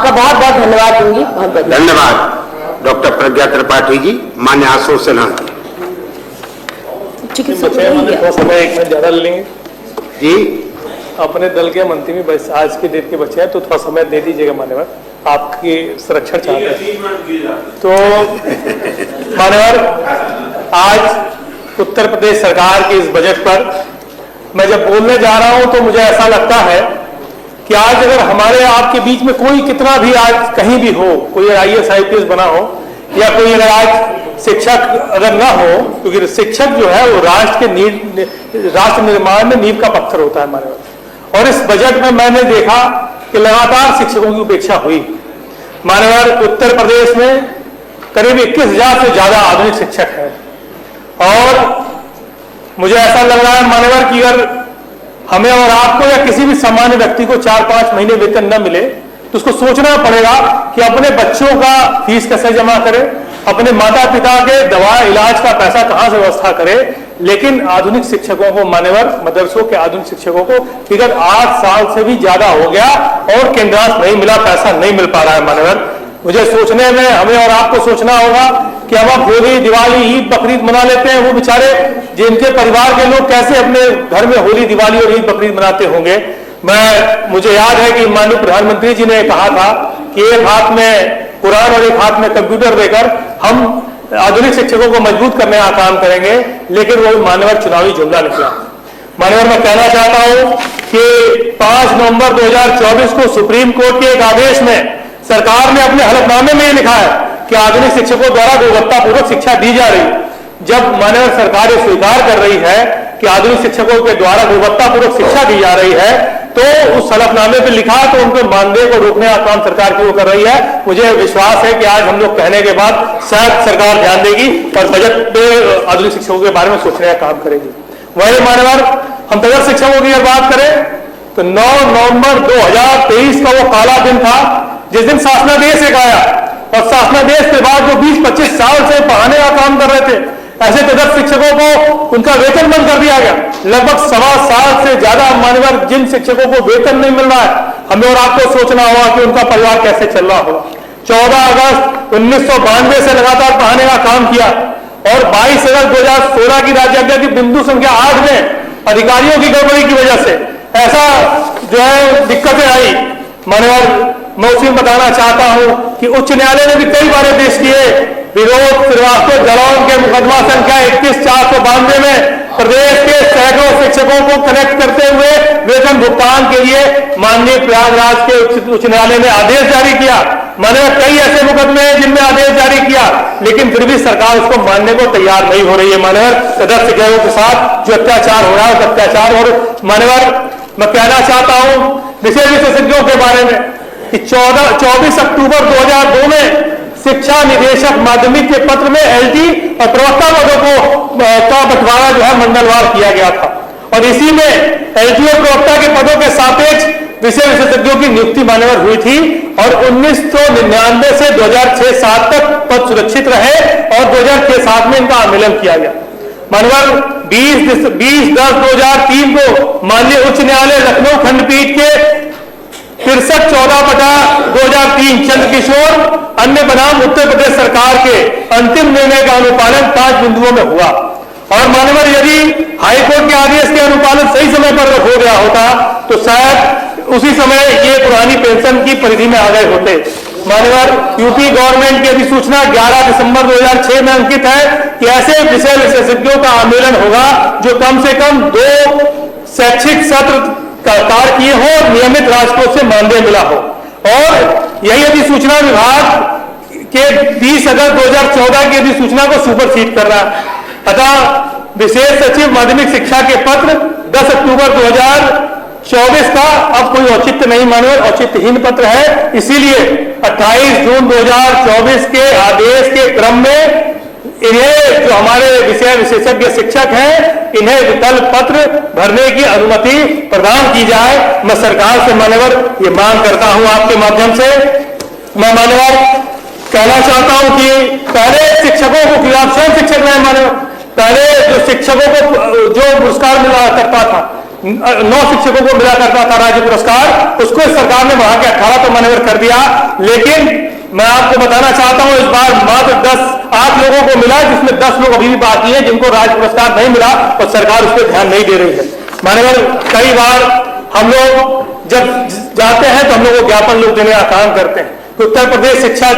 आपका बहुत बहुत धन्यवाद दूंगी। बहुत बहुत धन्यवाद डॉक्टर प्रज्ञा त्रिपाठी जी। मान्य आशुतोष सिन्हा चिकित्सक समय एक मिनट ज्यादा ले लेंगे जी। अपने दल के मंत्री में बस आज की डेट के बच्चे हैं तो थोड़ा समय दे दीजिएगा मान्यवर, आपकी संरक्षण चाहते हैं। तो मान्यवर, आज उत्तर प्रदेश सरकार के इस बजट पर मैं जब बोलने जा रहा हूं तो मुझे ऐसा लगता है कि आज अगर हमारे आपके बीच में कोई कितना भी आज कहीं भी हो, कोई IAS IPS बना हो या कोई अगर आज शिक्षक अगर ना हो, क्योंकि शिक्षक जो है वो राष्ट्र निर्माण में नींव का पत्थर होता है मान्यवर। और इस बजट में मैंने देखा कि लगातार शिक्षकों की उपेक्षा हुई मान्यवर। उत्तर प्रदेश में करीब 21,000 से ज्यादा आधुनिक शिक्षक हैं और मुझे ऐसा लग रहा है मान्यवर कि अगर हमें और आपको या किसी भी सामान्य व्यक्ति को 4-5 महीने वेतन न मिले तो उसको सोचना पड़ेगा कि अपने बच्चों का फीस कैसे जमा करे, अपने माता पिता के दवा इलाज का पैसा कहां से व्यवस्था करे। लेकिन आधुनिक शिक्षकों को मान्यवर, मदरसों के आधुनिक शिक्षकों को विगत 8 साल से भी ज्यादा हो गया और केंद्रांश नहीं मिला, पैसा नहीं मिल पा रहा है मान्यवर। मुझे सोचने में हमें और आपको सोचना होगा कि अब आप होली, दिवाली, ईद, बकरीद मना लेते हैं, वो बेचारे जिनके परिवार के लोग कैसे अपने घर में होली, दिवाली और ईद, बकरीद मनाते होंगे। मुझे याद है कि माननीय प्रधानमंत्री जी ने कहा था कि एक हाथ में कुरान और एक हाथ में कंप्यूटर देकर हम आधुनिक शिक्षकों को मजबूत करने का काम करेंगे, लेकिन वो मान्यवर चुनावी जुमला निकला। मान्यवर, मैं कहना चाहता हूं कि 5 नवंबर 2024 को सुप्रीम कोर्ट के एक आदेश में सरकार ने अपने हलफनामे में लिखा है कि आधुनिक शिक्षकों द्वारा गुणवत्तापूर्वक शिक्षा दी जा रही। जब माननीय सरकार स्वीकार कर रही है कि आधुनिक शिक्षकों के द्वारा गुणवत्तापूर्वक शिक्षा दी जा रही है तो उस हलफनामे पे लिखा है तो उनको मानदेय को रोकने का काम सरकार क्यों कर रही है। मुझे विश्वास है कि आज हम लोग कहने के बाद शायद सरकार ध्यान देगी और बजट पे आधुनिक शिक्षकों के बारे में सोचने का काम करेगी। वही मान्यवर, हम बजट शिक्षकों की अगर बात करें तो 9 नवंबर 2023 का वो काला दिन था जिस दिन शासनादेश एक आया और शासनादेश के बाद जो 20-25 साल से पढ़ाने का काम कर रहे थे ऐसे तदर्थ शिक्षकों को उनका वेतन बंद कर दिया गया। लगभग 1.25 साल से ज्यादा मान्यवर जिन शिक्षकों को वेतन नहीं मिल रहा है, हमें और आपको सोचना होगा कि उनका परिवार कैसे चल रहा होगा। 14 अगस्त 1992 से लगातार पढ़ाने का काम किया और 22 अगस्त 2016 की राज्य की बिंदु संख्या 8 में अधिकारियों की गड़बड़ी की वजह से ऐसा जो है दिक्कतें आई। मान्यवर, मैं उसी में बताना चाहता हूं कि उच्च न्यायालय ने भी कई बार आदेश दिए। विनोद श्रीवास्तव जलौन के मुकदमा संख्या 31/492 में प्रदेश के सैकड़ों शिक्षकों को कनेक्ट करते हुए वेतन भुगतान के लिए माननीय प्रयागराज के उच्च न्यायालय ने आदेश जारी किया। मैंने कई ऐसे मुकदमे हैं जिनमें आदेश जारी किया, लेकिन फिर भी सरकार उसको मानने को तैयार नहीं हो रही है। मान्यवर, तदर्थ शिक्षकों के साथ जो अत्याचार हो रहा है अत्याचार। और मान्यवर, मैं कहना चाहता हूं विषय विशेषज्ञों के बारे में कि 24 अक्टूबर 2002 में शिक्षा निदेशक माध्यमिक के पत्र में LT और प्रवक्ता पदों का बंटवारा जो है मंडलवार किया गया था और इसी में LT और प्रवक्ता के पदों के सापेक्ष विषय विशेषज्ञों की नियुक्ति मान्यवर हुई थी और 1999 से 2006-07 तक पद सुरक्षित रहे और 2006-07 में इनका आंदोलन किया गया। मान्यवर, 20/10/2003 को माननीय उच्च न्यायालय लखनऊ खंडपीठ के 63/2003 चंद्रकिशोर अन्य बनाम उत्तर प्रदेश सरकार के अंतिम निर्णय का अनुपालन 5 बिंदुओं में हुआ और मान्यवर, यदि हाईकोर्ट के आदेश के अनुपालन सही समय पर हो गया होता तो शायद उसी समय ये पुरानी पेंशन की परिधि में आ गए होते। मान्यवर, यूपी गवर्नमेंट की अधिसूचना 11 दिसंबर 2006 में अंकित है कि ऐसे विषय विशेषज्ञों का आंदोलन होगा जो कम से कम 2 शैक्षिक सत्र कार्य किए हो और नियमित राजकोष से मानदेय मिला हो। और यही अधिसूचना विभाग के 20 अगस्त 2014 की अधिसूचना को सुपरसीड कर रहा है। अतः विशेष सचिव माध्यमिक शिक्षा के पत्र 10 अक्टूबर 2024 का अब कोई औचित्य नहीं माने, औचित्यहीन पत्र है। इसीलिए 28 जून 2024 के आदेश के क्रम में इन्हें जो हमारे विषय विशेषज्ञ शिक्षक हैं इन्हें विकल्प पत्र भरने की अनुमति प्रदान की जाए। मैं सरकार से मान्यवर ये मांग करता हूं आपके माध्यम से। मैं मान्यवर कहना चाहता हूं कि पहले शिक्षकों को खिलाफ स्वयं शिक्षक नहीं मान्यवर, पहले जो शिक्षकों को जो पुरस्कार मिला करता था 9 शिक्षकों को मिला करता था राज्य पुरस्कार, उसको इस सरकार ने बढ़ा के 18 तो मान्यवर कर दिया। लेकिन मैं आपको बताना चाहता हूं, इस बार मात्र 8 लोगों को मिला, जिसमें 10 लोग अभी भी बाकी हैं जिनको राज्य पुरस्कार नहीं मिला और सरकार उस पर ध्यान नहीं दे रही है। मान्यवर, कई बार हम लोग जब जाते हैं तो हम लोग को ज्ञापन लोग देने का काम करते हैं। तो उत्तर प्रदेश शिक्षा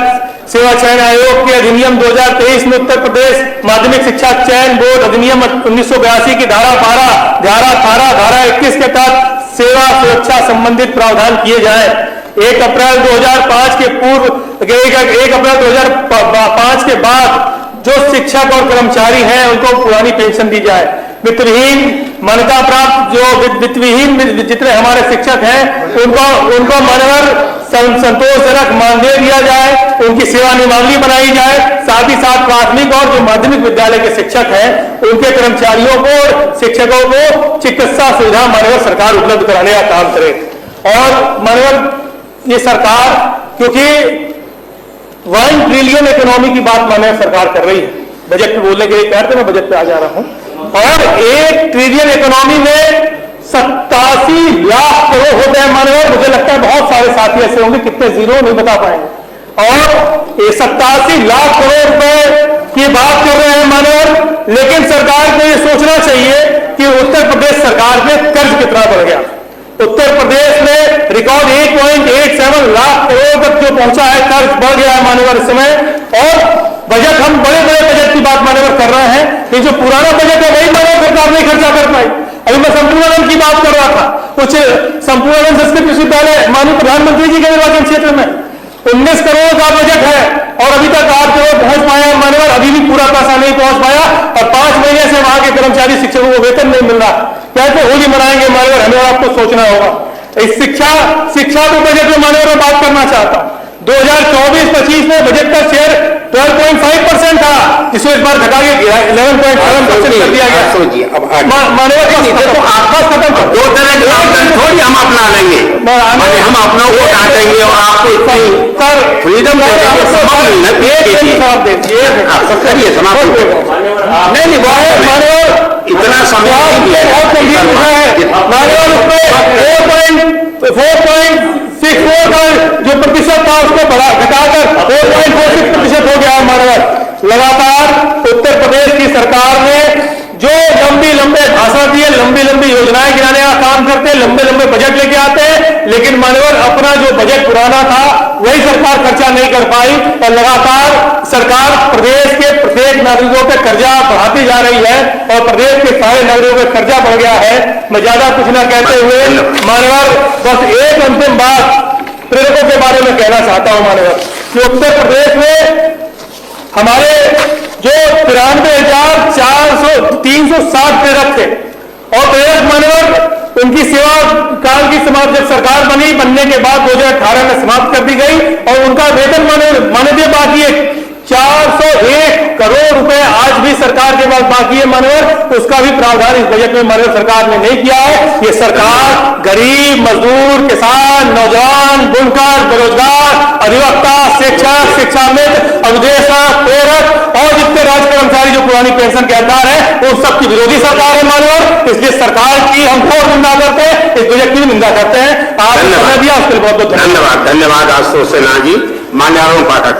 सेवा चयन आयोग के अधिनियम 2023 में उत्तर प्रदेश माध्यमिक शिक्षा चयन बोर्ड अधिनियम 1982 की धारा 12, धारा 18, धारा 21 के तहत सेवा सुरक्षा संबंधित प्रावधान किए जाए। 1 अप्रैल 2005 के पूर्व 1 अप्रैल 2005 के बाद जो शिक्षक और कर्मचारी हैं उनको पुरानी पेंशन दी जाए। वित्तविहीन मान्यता प्राप्त जो वित्तविहीन जितने हमारे शिक्षक हैं उनको मान्यवर संतोषजनक मानदेय दिया जाए, उनकी सेवा नियमावली बनाई जाए। साथ ही साथ प्राथमिक और जो माध्यमिक विद्यालय के शिक्षक हैं उनके कर्मचारियों को और शिक्षकों को चिकित्सा सुविधा मान्यवर सरकार उपलब्ध कराने का काम करे। और मान्यवर ये सरकार, क्योंकि 1 ट्रिलियन इकोनॉमी की बात मान्यवर सरकार कर रही है, बजट पे बोलने के लिए कहते मैं बजट पे आ जा रहा हूं, और 1 ट्रिलियन इकोनॉमी में 87 लाख करोड़ होते हैं मान्यवर। मुझे लगता है बहुत सारे साथी ऐसे होंगे कितने जीरो नहीं बता पाएंगे। और ये 87 लाख करोड़ रुपए की बात कर रहे हैं मान्यवर, लेकिन सरकार को ये सोचना चाहिए कि उत्तर प्रदेश सरकार में कर्ज कितना बढ़ गया। उत्तर प्रदेश में रिकॉर्ड 1.87 लाख करोड़ तक जो पहुंचा है, कर्ज बढ़ गया है मान्यवर इस समय। और बजट, हम बड़े बड़े बजट की बात मान्यवर कर रहे हैं, ये जो पुराना बजट है वही मान्यवर सरकार नहीं खर्चा कर पाई। अभी मैं संपूर्णानंद की बात कर रहा था, कुछ संपूर्णानंद संस्कृत विश्वविद्यालय माननीय प्रधानमंत्री जी के निर्वाचन क्षेत्र में 19 करोड़ का बजट है और अभी तक 8 करोड़ पहुंच पाया मान्यवर, अभी भी पूरा पैसा नहीं पहुंच पाया और 5 महीने से वहां के कर्मचारी शिक्षकों को वेतन नहीं मिल रहा। कैसे होली मनाएंगे मान्यवर, हमें आपको सोचना होगा। इस शिक्षा को बजट में मान्यवर में बात करना चाहता हूं। 2024-25 में बजट का शेयर 12.5% था, जिसको इस बार घटा के 11.7% कर दिया गया। मान्यवर आपका खत्म कर 2 तरह के आंदोलन थोड़ी हम अपना लेंगे, हम अपना वो डांटेंगे और आपको फ्रीडम इतना समय 4.64 का जो प्रतिशत था उसको घटाकर 4.46% हो गया है मान्यवर। लगातार उत्तर प्रदेश की सरकार ने जो लंबे भाषण दिए, लंबी योजनाएं गिनाने का काम करते हैं, लंबे बजट लेके आते हैं, लेकिन मान्यवर अपना जो बजट पुराना था वही सरकार खर्चा नहीं कर पाई और लगातार सरकार प्रदेश के प्रत्येक नागरिकों पे कर्जा बढ़ाती जा रही है और प्रदेश के सारे नागरिकों पे कर्जा बढ़ गया है। मैं ज्यादा कुछ न कहते हुए मान्यवर बस एक अंतिम बात प्रेरकों के बारे में कहना चाहता हूं मान्यवर, कि उत्तर प्रदेश में हमारे जो 93,360 प्रेरक थे और प्रेरक मान्यवर उनकी सेवा काल की समाप्त जब सरकार बनने के बाद 2018 में समाप्त कर दी गई और उनका वेतन मानदेय बाकी है 401 करोड़ रुपए आज भी सरकार के पास बाकी है मान्यवर, उसका भी प्रावधान इस बजट में मान्यवर सरकार ने नहीं किया है। ये सरकार गरीब, मजदूर, किसान, नौजवान, बुनकर, बेरोजगार, अधिवक्ता, शिक्षक, शिक्षा मित्र, अवदेशक, प्रेरक और जितने राज्य कर्मचारी जो पुरानी पेंशन के हकदार है उन सबकी विरोधी सरकार है मान्यवर। इसलिए सरकार की हम घोर निंदा करते हैं, इस बजट की भी निंदा करते हैं। आपने समय दिया उसके लिए बहुत बहुत धन्यवाद। धन्यवाद आशुतोष सिन्हा जी। मान्यवर पाठक।